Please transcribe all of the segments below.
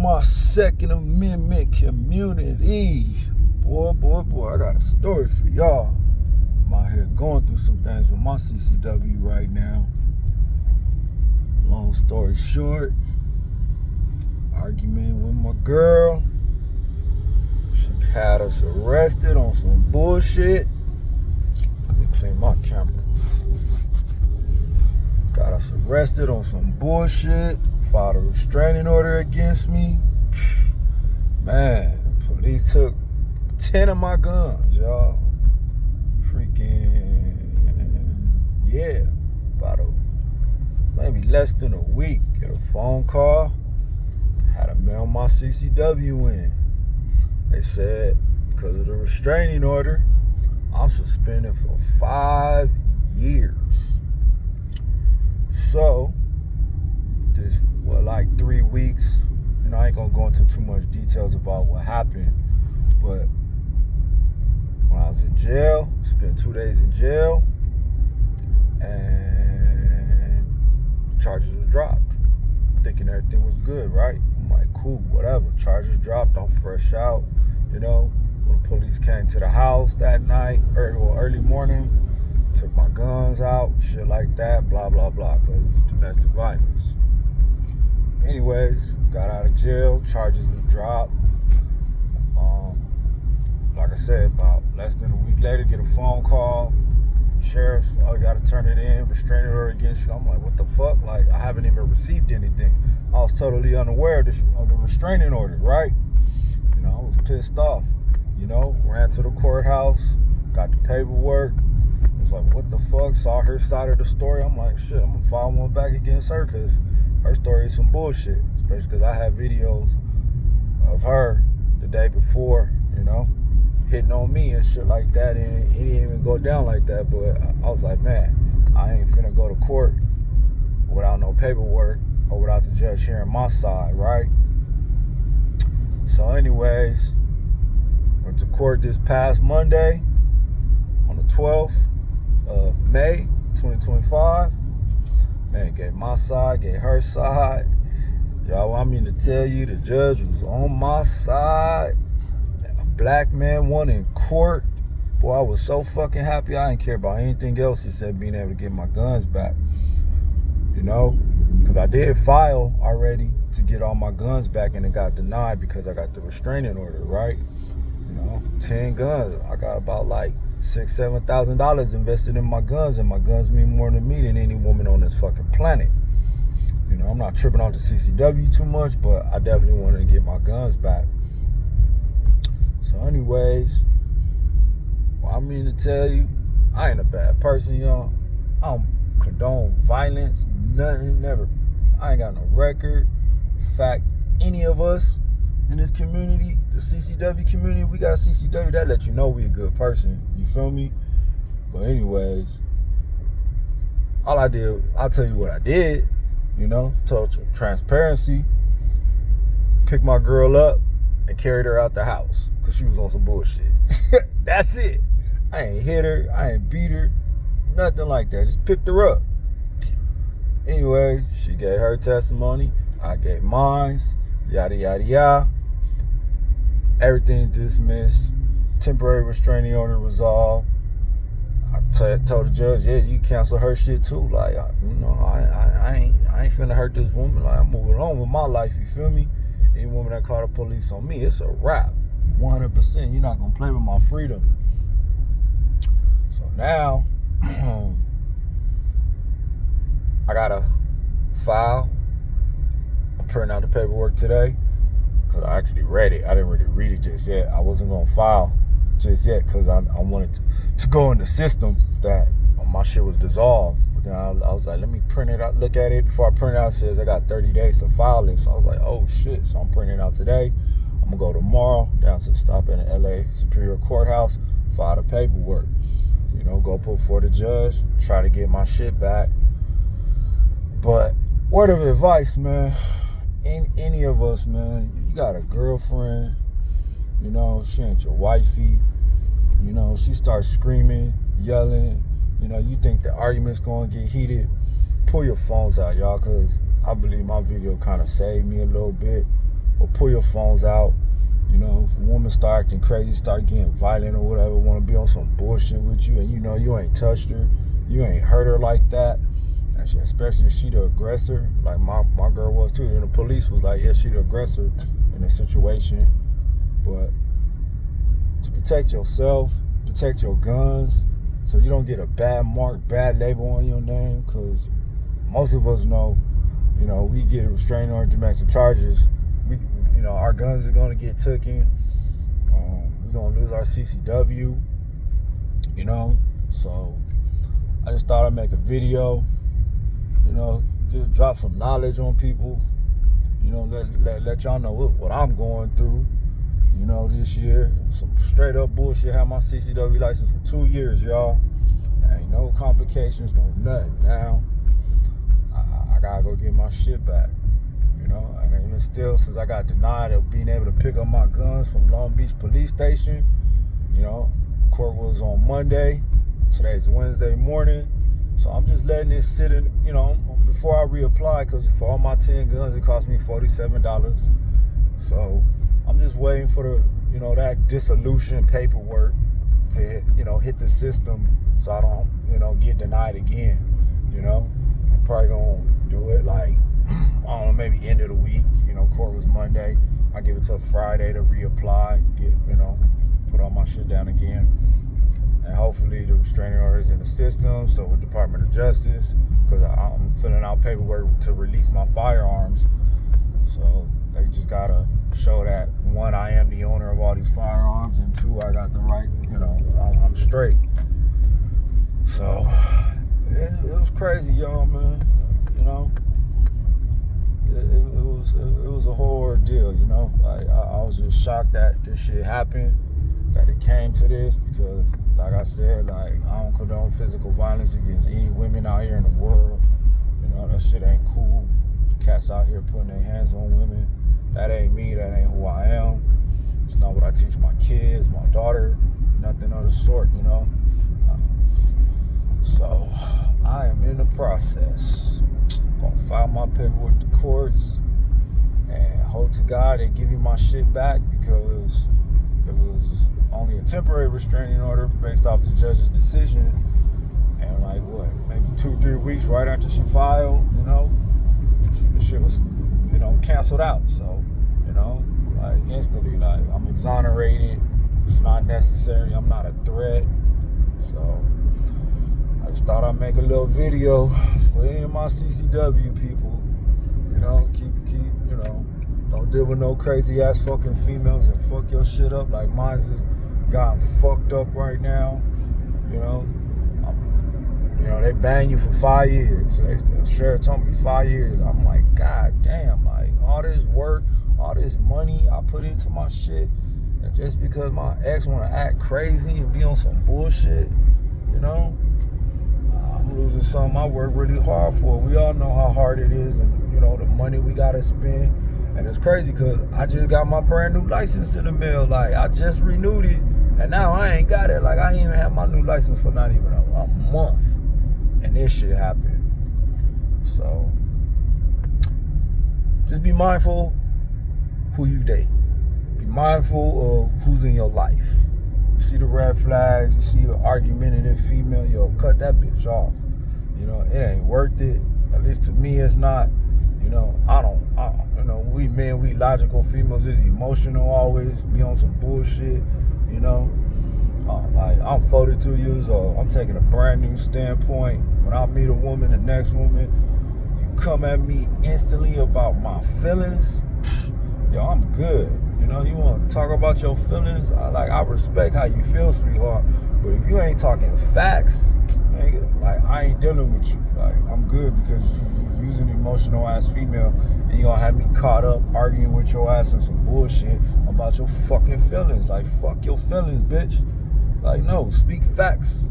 my Second Amendment community. Boy, I got a story for y'all. I'm out here going through some things with my CCW right now. Long story short, argument with my girl. She had us arrested on some bullshit. Let me clean my camera. Got us arrested on some bullshit. Filed a restraining order against me. Man, police took 10 of my guns, y'all. Freaking, yeah. About maybe less than a week. Get a phone call. Had to mail my CCW in. They said, because of the restraining order, I'm suspended for 5 years. So, this, like 3 weeks, I ain't gonna go into too much details about what happened, but when I was in jail, spent 2 days in jail, and the charges was dropped. Thinking everything was good, right? I'm like, cool, whatever. Charges dropped, I'm fresh out, When the police came to the house that night, early morning, took my guns out, shit like that, blah, blah, blah, because it's domestic violence. Anyways, got out of jail, charges was dropped. Like I said, about less than a week later, get a phone call. Sheriff, you gotta turn it in, restraining order against you. I'm like, what the fuck? Like, I haven't even received anything. I was totally unaware of the restraining order, right? I was pissed off. Ran to the courthouse, got the paperwork. I was like, what the fuck? Saw her side of the story. I'm like, shit, I'm gonna file one back against her because her story is some bullshit. Especially because I have videos of her the day before, hitting on me and shit like that, and it didn't even go down like that. But I was like, man, I ain't finna go to court without no paperwork or without the judge hearing my side, right? So anyways, went to court this past Monday on the 12th of May 2025. Man, gave my side, gave her side. Y'all want me to tell you the judge was on my side. Black man won in court. Boy, I was so fucking happy. I didn't care about anything else except being able to get my guns back. Because I did file already to get all my guns back, and it got denied because I got the restraining order, right? 10 guns. I got about like $6,000-$7,000 invested in my guns, and my guns mean more to me than any woman on this fucking planet. I'm not tripping off the CCW too much, but I definitely wanted to get my guns back. So anyways, I mean to tell you, I ain't a bad person, y'all. I don't condone violence, nothing, never. I ain't got no record. In fact, any of us in this community, the CCW community, we got a CCW, that let you know we a good person. You feel me? But anyways, all I did, I'll tell you what I did, total transparency. Picked my girl up and carried her out the house because she was on some bullshit. That's it. I ain't hit her, I ain't beat her, nothing like that. Just picked her up. Anyway, she gave her testimony, I gave mine, yada, yada, yada. Everything dismissed. Temporary restraining order resolved. I told the judge, yeah, you cancel her shit too. Like, I ain't finna hurt this woman. Like, I'm moving on with my life, you feel me? Any woman that called the police on me, it's a wrap. 100%. You're not gonna play with my freedom. So now, I gotta file. I'm printing out the paperwork today because I actually read it. I didn't really read it just yet. I wasn't gonna file just yet because I wanted to go in the system that my shit was dissolved. But then I was like, let me print it out, look at it. Before I print it out, it says I got 30 days to file it. So I was like, oh shit. So I'm printing it out today. I'm gonna go tomorrow down to stop in the LA Superior Courthouse, file the paperwork. Go put for the judge, try to get my shit back. But word of advice, man, any of us, man, you got a girlfriend, she ain't your wifey, she starts screaming, yelling, you think the argument's gonna get heated, pull your phones out, y'all, because I believe my video kind of saved me a little bit. or pull your phones out. You know, if a woman start acting crazy, start getting violent or whatever, want to be on some bullshit with you, and you know you ain't touched her, you ain't hurt her like that, especially if she the aggressor, like my girl was too, and the police was like, yeah, she the aggressor in the situation. But to protect yourself, protect your guns, so you don't get a bad mark, bad label on your name, because most of us know, you know, we get a restraining order, domestic charges, you know, our guns is going to get taken. We're going to lose our CCW, you know. So I just thought I'd make a video, you know, drop some knowledge on people, you know, let y'all know what I'm going through, you know, this year. Some straight up bullshit. Had my CCW license for 2 years, y'all. Ain't no complications, no nothing. Now I gotta go get my shit back. You know, and even still, since I got denied of being able to pick up my guns from Long Beach Police Station, you know, court was on Monday. Today's Wednesday morning. So I'm just letting it sit in, you know, before I reapply, because for all my 10 guns, it cost me $47. So I'm just waiting for the, you know, that dissolution paperwork to, you know, hit the system so I don't, you know, get denied again, you know. I'm probably gonna do it like, I don't know, maybe end of the week. You know, court was Monday. I give it till Friday to reapply, get, you know, put all my shit down again. And hopefully the restraining order is in the system, so with Department of Justice, because I'm filling out paperwork to release my firearms. So they just gotta show that, one, I am the owner of all these firearms, and two, I got the right, you know, I'm straight. So it was crazy, y'all, man. You know, it was a whole ordeal, you know. I was just shocked that this shit happened, that it came to this, because like I said, like, I don't condone physical violence against any women out here in the world. You know, that shit ain't cool. Cats out here putting their hands on women. That ain't me, that ain't who I am. It's not what I teach my kids, my daughter, nothing of the sort, you know. So I am in the process. Gonna file my paperwork with the courts and hope to God they give you my shit back, because it was only a temporary restraining order based off the judge's decision. And like, what, maybe 2-3 weeks right after she filed, you know, the shit was, you know, canceled out. So, you know, like, instantly, like, I'm exonerated. It's not necessary. I'm not a threat. So I just thought I'd make a little video for any of my CCW people. You know, keep, you know, don't deal with no crazy ass fucking females and fuck your shit up like mine's is gotten fucked up right now. You know, you know, they ban you for 5 years. The sheriff told me 5 years. I'm like, God damn, like, all this work, all this money I put into my shit, and just because my ex want to act crazy and be on some bullshit, you know, I'm losing something I work really hard for. We all know how hard it is, and, you know, the money we got to spend. And it's crazy because I just got my brand new license in the mail. Like, I just renewed it, and now I ain't got it. Like, I ain't even had my new license for not even a month. And this shit happened. So just be mindful who you date. Be mindful of who's in your life. You see the red flags, you see an argumentative female, yo, cut that bitch off. You know, it ain't worth it. At least to me, it's not. You know, you know, we men, we logical. Females is emotional, always be on some bullshit, you know. Like, I'm 42 years old. I'm taking a brand new standpoint. When I meet a woman, the next woman, you come at me instantly about my feelings, yo, I'm good. You know, you want to talk about your feelings, I respect how you feel, sweetheart. But if you ain't talking facts, man, like, I ain't dealing with you. Like, I'm good, because you use an emotional ass female, and you gonna have me caught up arguing with your ass and some bullshit about your fucking feelings. Like, fuck your feelings, bitch. Like, no, speak facts.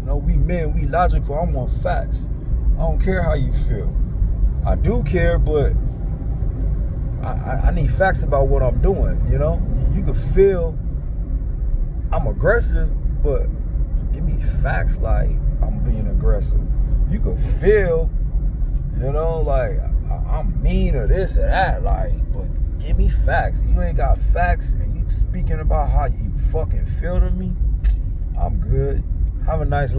You know, we men, we logical. I want facts. I don't care how you feel. I do care, but I need facts about what I'm doing, you know? You can feel I'm aggressive, but give me facts like I'm being aggressive. You can feel, you know, like I'm mean or this or that, like, but give give me facts. You ain't got facts and you speaking about how you fucking feel to me, I'm good. Have a nice